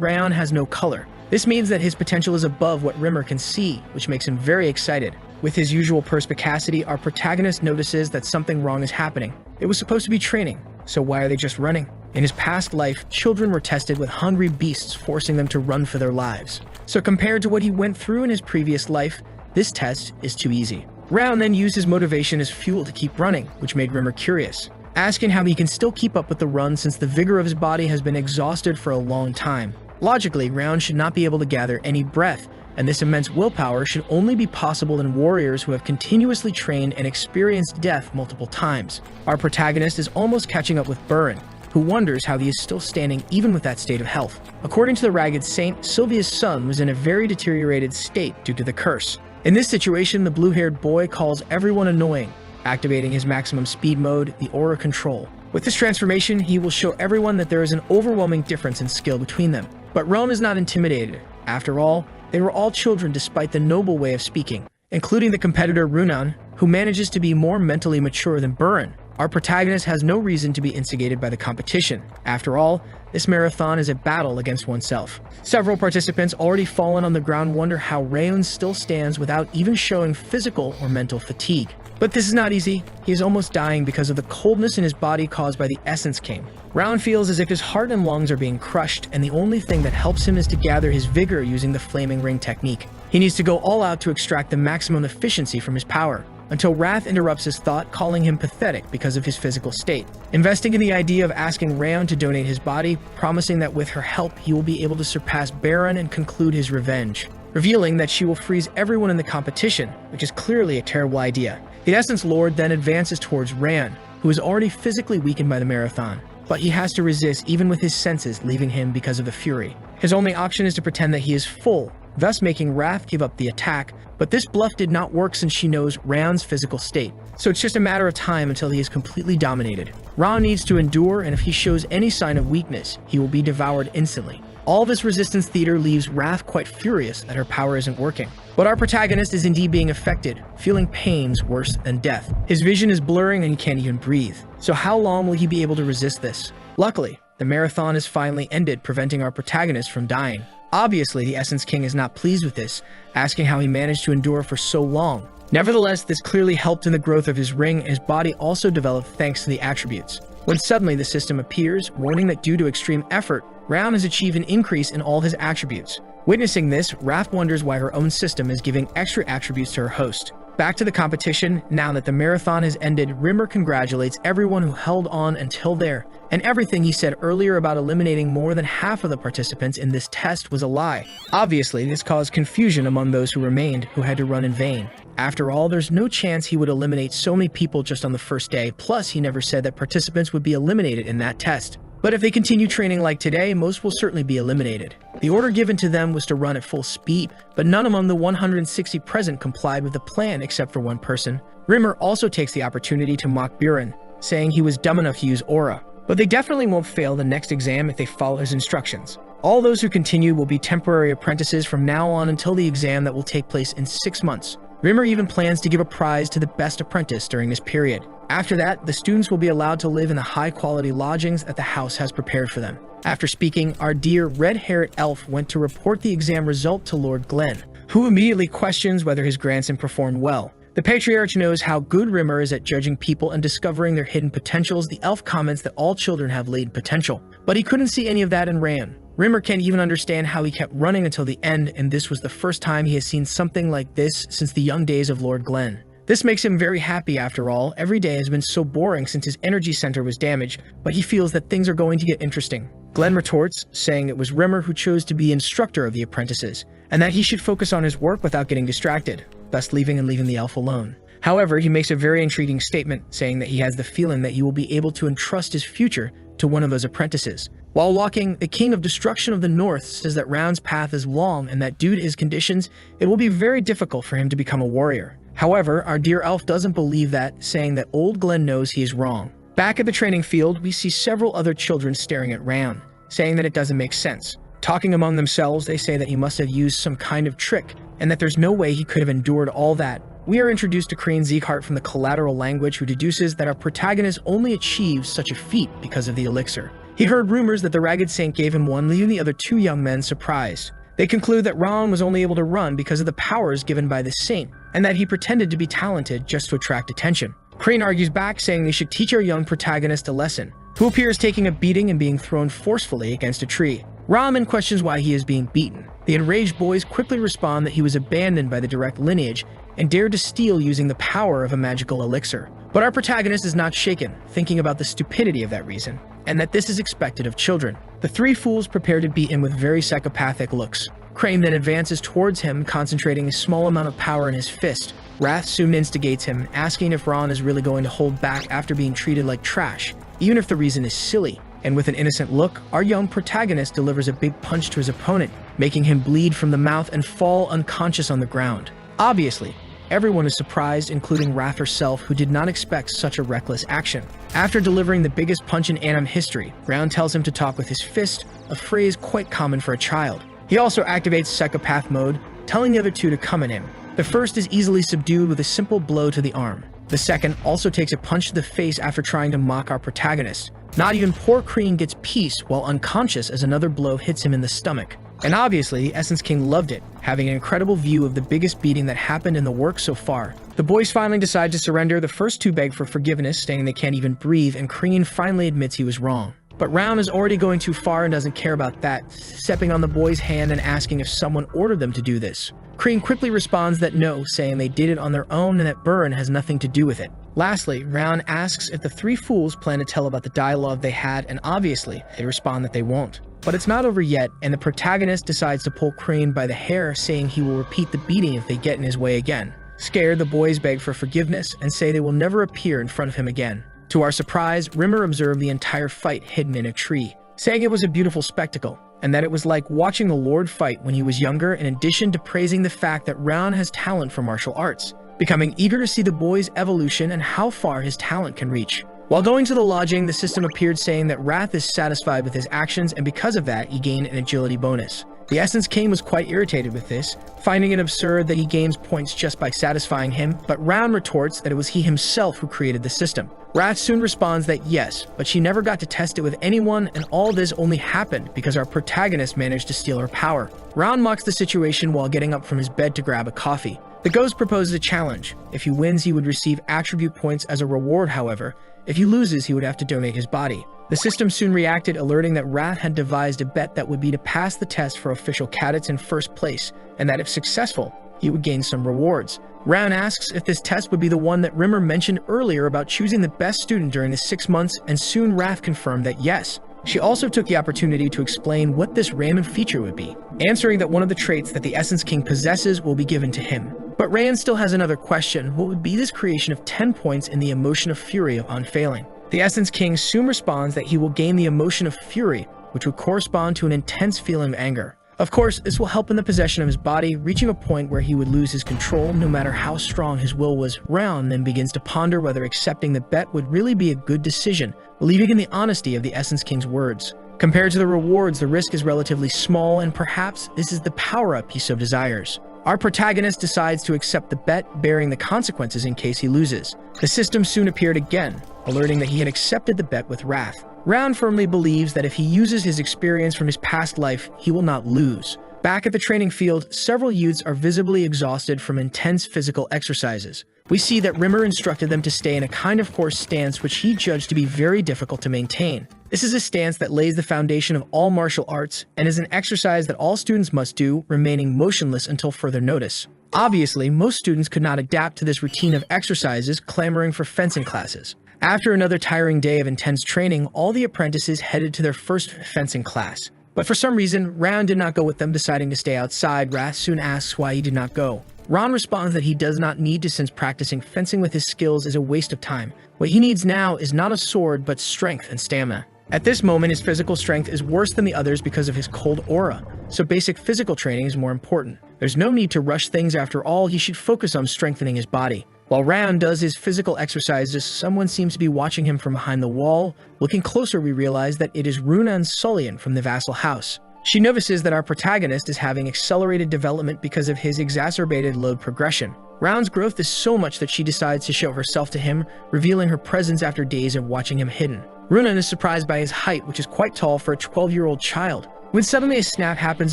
S1: Rayon has no color. This means that his potential is above what Rimmer can see, which makes him very excited. With his usual perspicacity, our protagonist notices that something wrong is happening. It was supposed to be training, so why are they just running? In his past life, children were tested with hungry beasts, forcing them to run for their lives. So compared to what he went through in his previous life, this test is too easy. Rayon then used his motivation as fuel to keep running, which made Rimmer curious, asking how he can still keep up with the run since the vigor of his body has been exhausted for a long time. Logically, Rayon should not be able to gather any breath, and this immense willpower should only be possible in warriors who have continuously trained and experienced death multiple times. Our protagonist is almost catching up with Buren, who wonders how he is still standing even with that state of health. According to the Ragged Saint, Sylvia's son was in a very deteriorated state due to the curse. In this situation, the blue-haired boy calls everyone annoying, activating his maximum speed mode, the aura control. With this transformation, he will show everyone that there is an overwhelming difference in skill between them. But Realm is not intimidated. After all, they were all children despite the noble way of speaking, including the competitor Runan, who manages to be more mentally mature than Buren. Our protagonist has no reason to be instigated by the competition. After all, this marathon is a battle against oneself. Several participants already fallen on the ground wonder how Rayon still stands without even showing physical or mental fatigue. But this is not easy. He is almost dying because of the coldness in his body caused by the Essence King. Rayon feels as if his heart and lungs are being crushed, and the only thing that helps him is to gather his vigor using the flaming ring technique. He needs to go all out to extract the maximum efficiency from his power, until Wrath interrupts his thought, calling him pathetic because of his physical state. Investing in the idea of asking Rayon to donate his body, promising that with her help he will be able to surpass Baron and conclude his revenge. Revealing that she will freeze everyone in the competition, which is clearly a terrible idea. The Essence Lord then advances towards Rayon, who is already physically weakened by the marathon. But he has to resist even with his senses leaving him because of the fury. His only option is to pretend that he is full, thus making Wrath give up the attack, but this bluff did not work since she knows Rayon's physical state, so it's just a matter of time until he is completely dominated. Rayon needs to endure, and if he shows any sign of weakness, he will be devoured instantly. All this resistance theater leaves Wrath quite furious that her power isn't working. But our protagonist is indeed being affected, feeling pains worse than death. His vision is blurring and he can't even breathe. So how long will he be able to resist this? Luckily, the marathon is finally ended, preventing our protagonist from dying. Obviously, the Essence King is not pleased with this, asking how he managed to endure for so long. Nevertheless, this clearly helped in the growth of his ring, and his body also developed thanks to the attributes. When suddenly the system appears, warning that due to extreme effort, Rayon has achieved an increase in all his attributes. Witnessing this, Wrath wonders why her own system is giving extra attributes to her host. Back to the competition, now that the marathon has ended, Rimmer congratulates everyone who held on until there, and everything he said earlier about eliminating more than half of the participants in this test was a lie. Obviously, this caused confusion among those who remained, who had to run in vain. After all, there's no chance he would eliminate so many people just on the first day, plus he never said that participants would be eliminated in that test. But if they continue training like today, most will certainly be eliminated. The order given to them was to run at full speed, but none among the 160 present complied with the plan except for one person. Rimmer also takes the opportunity to mock Buren, saying he was dumb enough to use aura. But they definitely won't fail the next exam if they follow his instructions. All those who continue will be temporary apprentices from now on until the exam that will take place in 6 months. Rimmer even plans to give a prize to the best apprentice during this period. After that, the students will be allowed to live in the high-quality lodgings that the house has prepared for them. After speaking, our dear red-haired elf went to report the exam result to Lord Glenn, who immediately questions whether his grandson performed well. The patriarch knows how good Rimmer is at judging people and discovering their hidden potentials. The elf comments that all children have latent potential, but he couldn't see any of that in Ran. Rimmer can't even understand how he kept running until the end, and this was the first time he has seen something like this since the young days of Lord Glenn. This makes him very happy after all. Every day has been so boring since his energy center was damaged, but he feels that things are going to get interesting. Glenn retorts, saying it was Rimmer who chose to be instructor of the apprentices, and that he should focus on his work without getting distracted, thus leaving the elf alone. However, he makes a very intriguing statement, saying that he has the feeling that he will be able to entrust his future to one of those apprentices. While walking, the King of Destruction of the North says that Round's path is long and that due to his conditions, it will be very difficult for him to become a warrior. However, our dear elf doesn't believe that, saying that old Glenn knows he is wrong. Back at the training field, we see several other children staring at Round, saying that it doesn't make sense. Talking among themselves, they say that he must have used some kind of trick, and that there's no way he could have endured all that. We are introduced to Crane Zeekhart from the collateral language, who deduces that our protagonist only achieves such a feat because of the elixir. He heard rumors that the Ragged Saint gave him one, leaving the other two young men surprised. They conclude that Ron was only able to run because of the powers given by the saint, and that he pretended to be talented just to attract attention. Crane argues back, saying they should teach our young protagonist a lesson, who appears taking a beating and being thrown forcefully against a tree. Rahman questions why he is being beaten. The enraged boys quickly respond that he was abandoned by the direct lineage and dared to steal using the power of a magical elixir. But our protagonist is not shaken, thinking about the stupidity of that reason, and that this is expected of children. The three fools prepare to beat him with very psychopathic looks. Crane then advances towards him, concentrating a small amount of power in his fist. Wrath soon instigates him, asking if Ron is really going to hold back after being treated like trash, even if the reason is silly. And with an innocent look, our young protagonist delivers a big punch to his opponent, making him bleed from the mouth and fall unconscious on the ground. Obviously, everyone is surprised, including Wrath herself, who did not expect such a reckless action. After delivering the biggest punch in anime history, Round tells him to talk with his fist, a phrase quite common for a child. He also activates psychopath mode, telling the other two to come at him. The first is easily subdued with a simple blow to the arm. The second also takes a punch to the face after trying to mock our protagonist. Not even poor Crane gets peace while unconscious as another blow hits him in the stomach. And obviously, Essence King loved it, having an incredible view of the biggest beating that happened in the work so far. The boys finally decide to surrender. The first two beg for forgiveness, saying they can't even breathe, and Crane finally admits he was wrong. But Round is already going too far and doesn't care about that, stepping on the boy's hand and asking if someone ordered them to do this. Crane quickly responds that no, saying they did it on their own and that Burn has nothing to do with it. Lastly, Round asks if the three fools plan to tell about the dialogue they had, and obviously, they respond that they won't. But it's not over yet, and the protagonist decides to pull Crane by the hair, saying he will repeat the beating if they get in his way again. Scared, the boys beg for forgiveness and say they will never appear in front of him again. To our surprise, Rimmer observed the entire fight hidden in a tree, saying it was a beautiful spectacle, and that it was like watching the Lord fight when he was younger, in addition to praising the fact that Round has talent for martial arts, becoming eager to see the boy's evolution and how far his talent can reach. While going to the lodging, the system appeared, saying that Wrath is satisfied with his actions, and because of that, he gained an agility bonus. The Essence King was quite irritated with this, finding it absurd that he gains points just by satisfying him, but Round retorts that it was he himself who created the system. Wrath soon responds that yes, but she never got to test it with anyone, and all this only happened because our protagonist managed to steal her power. Round mocks the situation while getting up from his bed to grab a coffee. The ghost proposes a challenge. If he wins, he would receive attribute points as a reward, however. If he loses, he would have to donate his body. The system soon reacted, alerting that Wrath had devised a bet that would be to pass the test for official cadets in first place, and that if successful, he would gain some rewards. Round asks if this test would be the one that Rimmer mentioned earlier about choosing the best student during the 6 months, and soon Wrath confirmed that yes. She also took the opportunity to explain what this random feature would be, answering that one of the traits that the Essence King possesses will be given to him. But Rand still has another question: what would be this creation of 10 points in the emotion of fury upon failing? The Essence King soon responds that he will gain the emotion of fury, which would correspond to an intense feeling of anger. Of course, this will help in the possession of his body, reaching a point where he would lose his control no matter how strong his will was. Round then begins to ponder whether accepting the bet would really be a good decision, believing in the honesty of the Essence King's words. Compared to the rewards, the risk is relatively small, and perhaps this is the power-up he so desires. Our protagonist decides to accept the bet, bearing the consequences in case he loses. The system soon appeared again, alerting that he had accepted the bet with wrath. Round firmly believes that if he uses his experience from his past life, he will not lose. Back at the training field, several youths are visibly exhausted from intense physical exercises. We see that Rimmer instructed them to stay in a kind of horse stance which he judged to be very difficult to maintain. This is a stance that lays the foundation of all martial arts and is an exercise that all students must do, remaining motionless until further notice. Obviously, most students could not adapt to this routine of exercises, clamoring for fencing classes. After another tiring day of intense training, all the apprentices headed to their first fencing class. But for some reason, Round did not go with them, deciding to stay outside. Wrath soon asks why he did not go. Ron responds that he does not need to, since practicing fencing with his skills is a waste of time. What he needs now is not a sword, but strength and stamina. At this moment, his physical strength is worse than the others because of his cold aura, so basic physical training is more important. There's no need to rush things. After all, he should focus on strengthening his body. While Round does his physical exercises, someone seems to be watching him from behind the wall. Looking closer, we realize that it is Runan Sullian from the vassal house. She notices that our protagonist is having accelerated development because of his exacerbated load progression. Round's growth is so much that she decides to show herself to him, revealing her presence after days of watching him hidden. Runan is surprised by his height, which is quite tall for a 12-year-old child, when suddenly a snap happens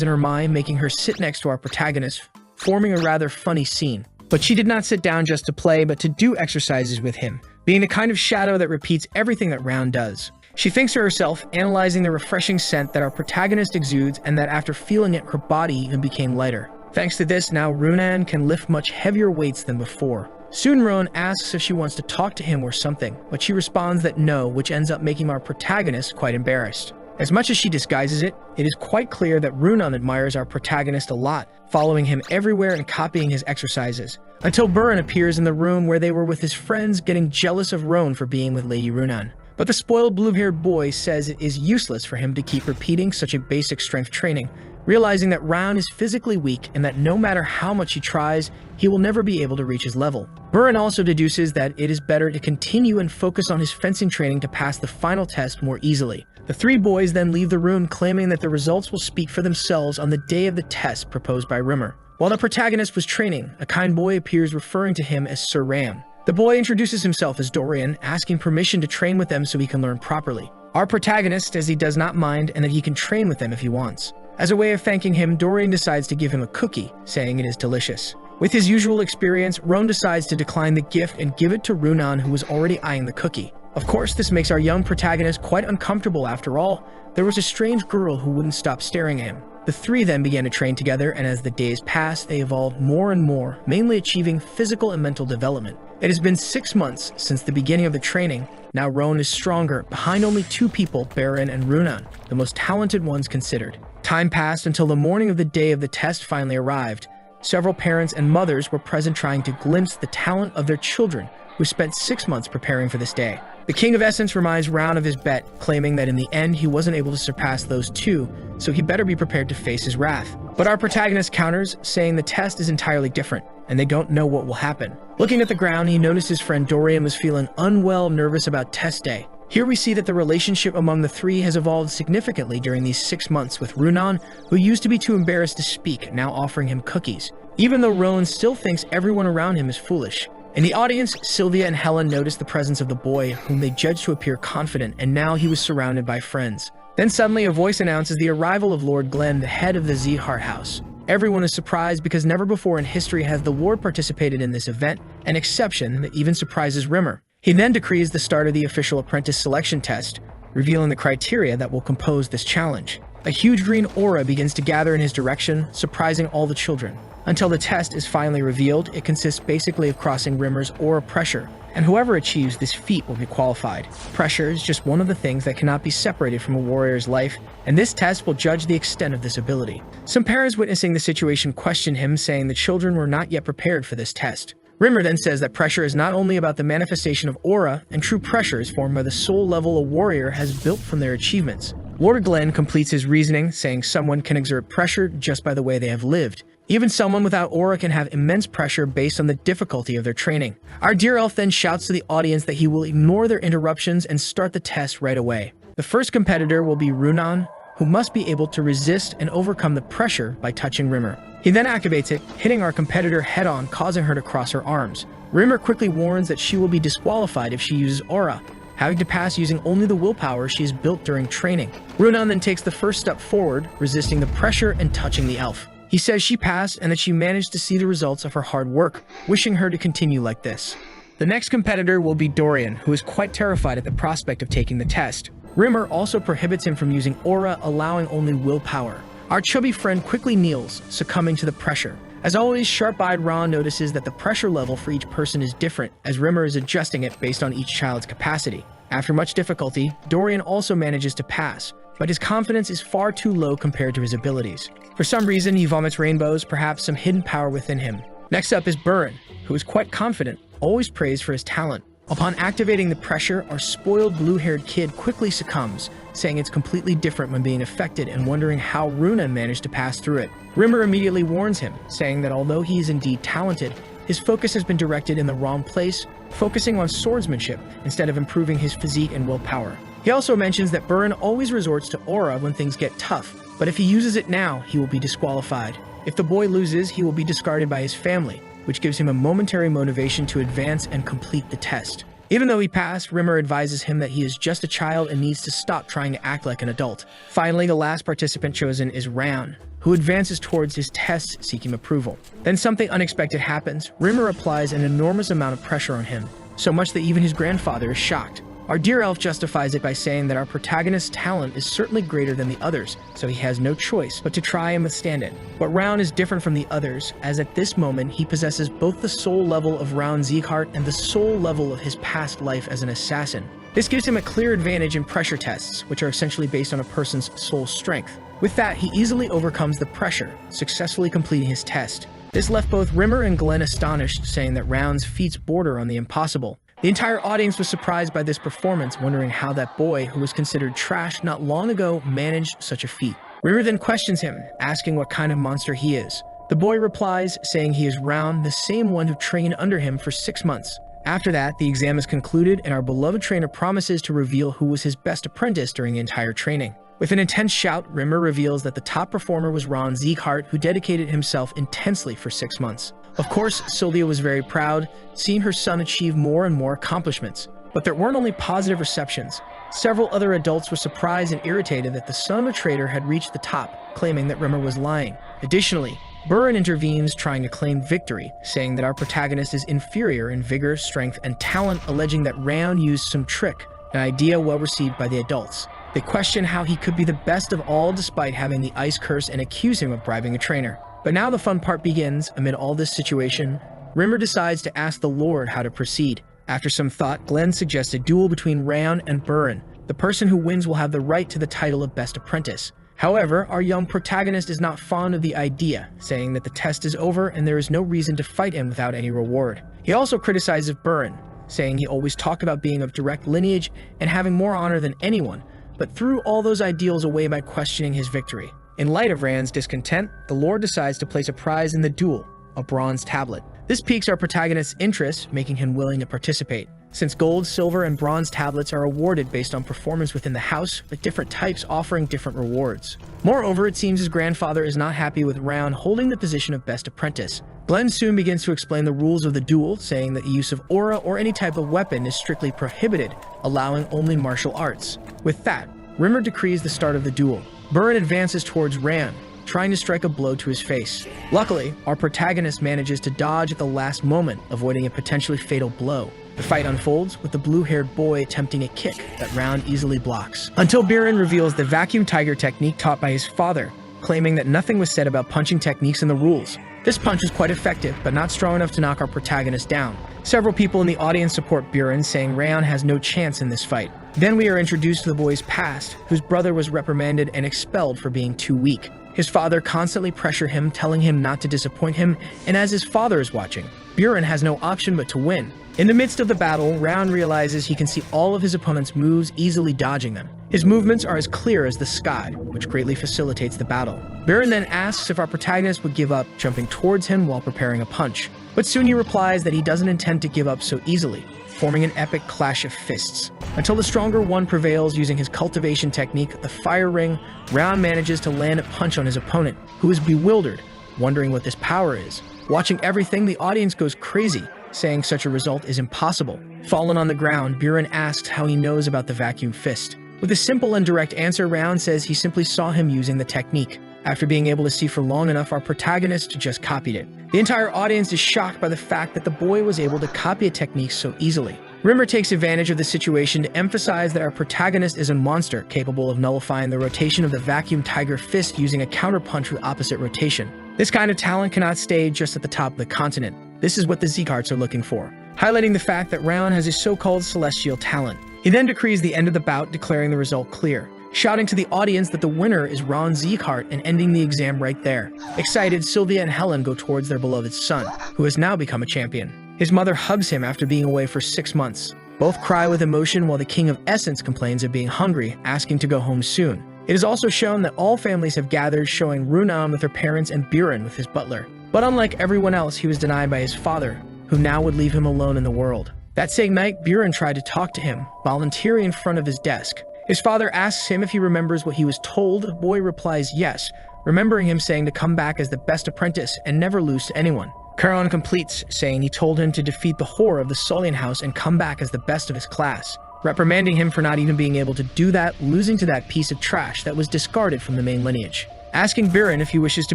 S1: in her mind, making her sit next to our protagonist, forming a rather funny scene. But she did not sit down just to play, but to do exercises with him, being the kind of shadow that repeats everything that Round does. She thinks to herself, analyzing the refreshing scent that our protagonist exudes, and that after feeling it, her body even became lighter. Thanks to this, now Runan can lift much heavier weights than before. Soon Roan asks if she wants to talk to him or something, but she responds that no, which ends up making our protagonist quite embarrassed. As much as she disguises it, it is quite clear that Runan admires our protagonist a lot, following him everywhere and copying his exercises, until Buran appears in the room where they were with his friends, getting jealous of Roan for being with Lady Runan. But the spoiled blue-haired boy says it is useless for him to keep repeating such a basic strength training, realizing that Round is physically weak and that no matter how much he tries, he will never be able to reach his level. Buran also deduces that it is better to continue and focus on his fencing training to pass the final test more easily. The three boys then leave the room, claiming that the results will speak for themselves on the day of the test proposed by Rimmer. While the protagonist was training, a kind boy appears, referring to him as Sir Ram. The boy introduces himself as Dorian, asking permission to train with them so he can learn properly. Our protagonist says he does not mind and that he can train with them if he wants. As a way of thanking him, Dorian decides to give him a cookie, saying it is delicious. With his usual experience, Roan decides to decline the gift and give it to Runan, who was already eyeing the cookie. Of course, this makes our young protagonist quite uncomfortable. After all, there was a strange girl who wouldn't stop staring at him. The three then began to train together, and as the days passed, they evolved more and more, mainly achieving physical and mental development. It has been 6 months since the beginning of the training. Now Roan is stronger, behind only two people, Baron and Runan, the most talented ones considered. Time passed until the morning of the day of the test finally arrived. Several parents and mothers were present, trying to glimpse the talent of their children, who spent 6 months preparing for this day. The King of Essence reminds Round of his bet, claiming that in the end he wasn't able to surpass those two, so he better be prepared to face his wrath. But our protagonist counters, saying the test is entirely different, and they don't know what will happen. Looking at the ground, he noticed his friend Dorian was feeling unwell, nervous about test day. Here we see that the relationship among the three has evolved significantly during these 6 months, with Runan, who used to be too embarrassed to speak, now offering him cookies, even though Roan still thinks everyone around him is foolish. In the audience, Sylvia and Helen noticed the presence of the boy, whom they judged to appear confident, and now he was surrounded by friends. Then suddenly a voice announces the arrival of Lord Glenn, the head of the Zehar house. Everyone is surprised because never before in history has the Lord participated in this event, an exception that even surprises Rimmer. He then decrees the start of the official apprentice selection test, revealing the criteria that will compose this challenge. A huge green aura begins to gather in his direction, surprising all the children. Until the test is finally revealed, it consists basically of crossing Rimmer's aura pressure, and whoever achieves this feat will be qualified. Pressure is just one of the things that cannot be separated from a warrior's life, and this test will judge the extent of this ability. Some parents witnessing the situation question him, saying the children were not yet prepared for this test. Rimmer then says that pressure is not only about the manifestation of aura, and true pressure is formed by the soul level a warrior has built from their achievements. Lord Glenn completes his reasoning, saying someone can exert pressure just by the way they have lived. Even someone without aura can have immense pressure based on the difficulty of their training. Our dear elf then shouts to the audience that he will ignore their interruptions and start the test right away. The first competitor will be Runan, who must be able to resist and overcome the pressure by touching Rimmer. He then activates it, hitting our competitor head-on, causing her to cross her arms. Rimmer quickly warns that she will be disqualified if she uses aura, having to pass using only the willpower she has built during training. Runan then takes the first step forward, resisting the pressure and touching the elf. He says she passed and that she managed to see the results of her hard work, wishing her to continue like this. The next competitor will be Dorian, who is quite terrified at the prospect of taking the test. Rimmer also prohibits him from using aura, allowing only willpower. Our chubby friend quickly kneels, succumbing to the pressure. As always, sharp-eyed Ron notices that the pressure level for each person is different, as Rimmer is adjusting it based on each child's capacity. After much difficulty, Dorian also manages to pass, but his confidence is far too low compared to his abilities. For some reason, he vomits rainbows, perhaps some hidden power within him. Next up is Burin, who is quite confident, always praised for his talent. Upon activating the pressure, our spoiled blue-haired kid quickly succumbs, saying it's completely different when being affected and wondering how Runan managed to pass through it. Rimmer immediately warns him, saying that although he is indeed talented, his focus has been directed in the wrong place, focusing on swordsmanship instead of improving his physique and willpower. He also mentions that Burin always resorts to aura when things get tough, but if he uses it now, he will be disqualified. If the boy loses, he will be discarded by his family, which gives him a momentary motivation to advance and complete the test. Even though he passed, Rimmer advises him that he is just a child and needs to stop trying to act like an adult. Finally, the last participant chosen is Round, who advances towards his test seeking approval. Then something unexpected happens. Rimmer applies an enormous amount of pressure on him, so much that even his grandfather is shocked. Our dear elf justifies it by saying that our protagonist's talent is certainly greater than the others, so he has no choice but to try and withstand it. But Round is different from the others, as at this moment he possesses both the soul level of Round Sieghart and the soul level of his past life as an assassin. This gives him a clear advantage in pressure tests, which are essentially based on a person's soul strength. With that, he easily overcomes the pressure, successfully completing his test. This left both Rimmer and Glenn astonished, saying that Round's feats border on the impossible. The entire audience was surprised by this performance, wondering how that boy, who was considered trash not long ago, managed such a feat. Rimmer then questions him, asking what kind of monster he is. The boy replies, saying he is Round, the same one who trained under him for 6 months. After that, the exam is concluded, and our beloved trainer promises to reveal who was his best apprentice during the entire training. With an intense shout, Rimmer reveals that the top performer was Ron Sieghart, who dedicated himself intensely for 6 months. Of course, Sylvia was very proud, seeing her son achieve more and more accomplishments. But there weren't only positive receptions. Several other adults were surprised and irritated that the son of a traitor had reached the top, claiming that Rimmer was lying. Additionally, Burin intervenes, trying to claim victory, saying that our protagonist is inferior in vigor, strength, and talent, alleging that Round used some trick, an idea well received by the adults. They question how he could be the best of all despite having the ice curse and accuse him of bribing a trainer. But now the fun part begins. Amid all this situation, Rimmer decides to ask the Lord how to proceed. After some thought, Glenn suggests a duel between Round and Burin. The person who wins will have the right to the title of Best Apprentice. However, our young protagonist is not fond of the idea, saying that the test is over and there is no reason to fight him without any reward. He also criticizes Burin, saying he always talked about being of direct lineage and having more honor than anyone, but threw all those ideals away by questioning his victory. In light of Rand's discontent, the Lord decides to place a prize in the duel, a bronze tablet. This piques our protagonist's interest, making him willing to participate. Since gold, silver, and bronze tablets are awarded based on performance within the house, with different types offering different rewards. Moreover, it seems his grandfather is not happy with Round holding the position of Best Apprentice. Glenn soon begins to explain the rules of the duel, saying that the use of aura or any type of weapon is strictly prohibited, allowing only martial arts. With that, Rimmer decrees the start of the duel. Burin advances towards Round, trying to strike a blow to his face. Luckily, our protagonist manages to dodge at the last moment, avoiding a potentially fatal blow. The fight unfolds, with the blue-haired boy attempting a kick that Round easily blocks, until Burin reveals the vacuum tiger technique taught by his father, claiming that nothing was said about punching techniques in the rules. This punch is quite effective, but not strong enough to knock our protagonist down. Several people in the audience support Burin, saying Round has no chance in this fight. Then we are introduced to the boy's past, whose brother was reprimanded and expelled for being too weak. His father constantly pressured him, telling him not to disappoint him, and as his father is watching, Burin has no option but to win. In the midst of the battle, Round realizes he can see all of his opponent's moves, easily dodging them. His movements are as clear as the sky, which greatly facilitates the battle. Biren then asks if our protagonist would give up, jumping towards him while preparing a punch. But soon he replies that he doesn't intend to give up so easily, forming an epic clash of fists. Until the stronger one prevails using his cultivation technique, the fire ring, Round manages to land a punch on his opponent, who is bewildered, wondering what this power is. Watching everything, the audience goes crazy, saying such a result is impossible. Fallen on the ground, Biren asks how he knows about the vacuum fist. With a simple and direct answer, Round says he simply saw him using the technique. After being able to see for long enough, our protagonist just copied it. The entire audience is shocked by the fact that the boy was able to copy a technique so easily. Rimmer takes advantage of the situation to emphasize that our protagonist is a monster capable of nullifying the rotation of the vacuum tiger fist using a counterpunch with opposite rotation. This kind of talent cannot stay just at the top of the continent. This is what the Z-Carts are looking for, highlighting the fact that Round has a so-called celestial talent. He then decrees the end of the bout, declaring the result clear, shouting to the audience that the winner is Ron Z-Cart and ending the exam right there. Excited, Sylvia and Helen go towards their beloved son, who has now become a champion. His mother hugs him after being away for 6 months. Both cry with emotion while the King of Essence complains of being hungry, asking to go home soon. It is also shown that all families have gathered, showing Runan with her parents and Biren with his butler. But unlike everyone else, he was denied by his father, who now would leave him alone in the world. That same night, Biren tried to talk to him, volunteering in front of his desk. His father asks him if he remembers what he was told. The boy replies yes, remembering him saying to come back as the best apprentice and never lose to anyone. Charon completes, saying he told him to defeat the horror of the Solian house and come back as the best of his class, reprimanding him for not even being able to do that, losing to that piece of trash that was discarded from the main lineage. Asking Biren if he wishes to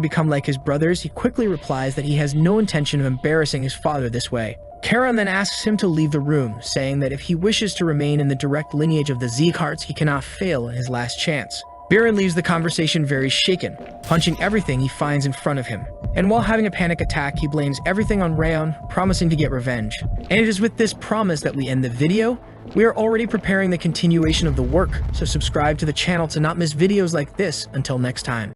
S1: become like his brothers, he quickly replies that he has no intention of embarrassing his father this way. Charon then asks him to leave the room, saying that if he wishes to remain in the direct lineage of the Z-Carts, he cannot fail in his last chance. Biren leaves the conversation very shaken, punching everything he finds in front of him. And while having a panic attack, he blames everything on Rayon, promising to get revenge. And it is with this promise that we end the video. We are already preparing the continuation of the work, so subscribe to the channel to not miss videos like this. Until next time.